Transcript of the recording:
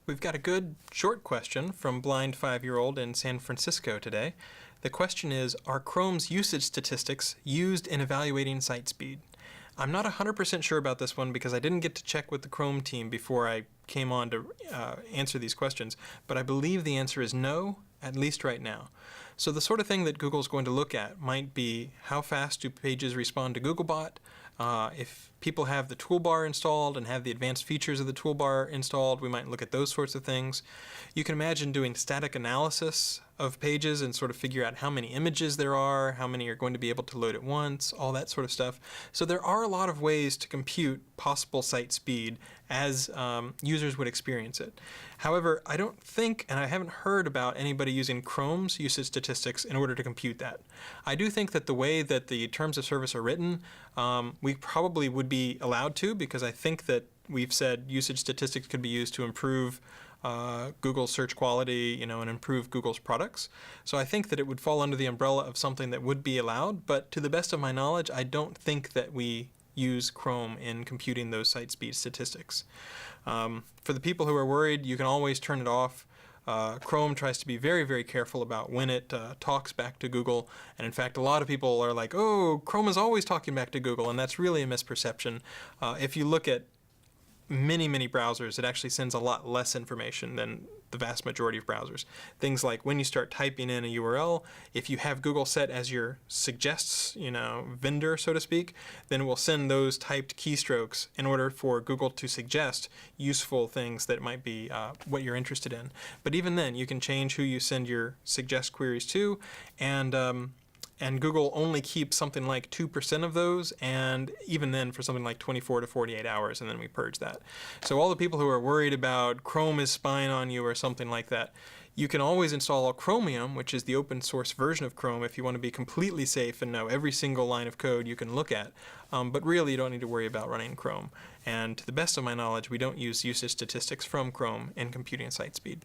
We've got a good short question from Blind 5-year-old in San Francisco today. The question is, are Chrome's usage statistics used in evaluating site speed? I'm not 100% sure about this one because I didn't get to check with the Chrome team before I came on to answer these questions, but I believe the answer is no, at least right now. So the sort of thing that Google's going to look at might be how fast do pages respond to Googlebot, if people have the toolbar installed and have the advanced features of the toolbar installed, we might look at those sorts of things. You can imagine doing static analysis of pages and sort of figure out how many images there are, how many are going to be able to load at once, all that sort of stuff. So there are a lot of ways to compute possible site speed as users would experience it. However, I don't think, and I haven't heard about anybody using Chrome's usage statistics in order to compute that. I do think that the way that the terms of service are written, we probably would be allowed to, because I think that we've said usage statistics could be used to improve Google's search quality, and improve Google's products. So I think that it would fall under the umbrella of something that would be allowed, but to the best of my knowledge, I don't think that we use Chrome in computing those site speed statistics. For the people who are worried, you can always turn it off. Chrome tries to be very, very careful about when it talks back to Google, and in fact a lot of people are like, oh, Chrome is always talking back to Google, and that's really a misperception. If you look at many browsers, it actually sends a lot less information than the vast majority of browsers. Things like when you start typing in a URL, if you have Google set as your suggests, vendor, so to speak, then it will send those typed keystrokes in order for Google to suggest useful things that might be what you're interested in. But even then, you can change who you send your suggest queries to, and Google only keeps something like 2% of those, and even then for something like 24 to 48 hours, and then we purge that. So all the people who are worried about Chrome is spying on you or something like that, you can always install Chromium, which is the open source version of Chrome, if you want to be completely safe and know every single line of code you can look at. But really you don't need to worry about running Chrome. And to the best of my knowledge, we don't use usage statistics from Chrome in computing site speed.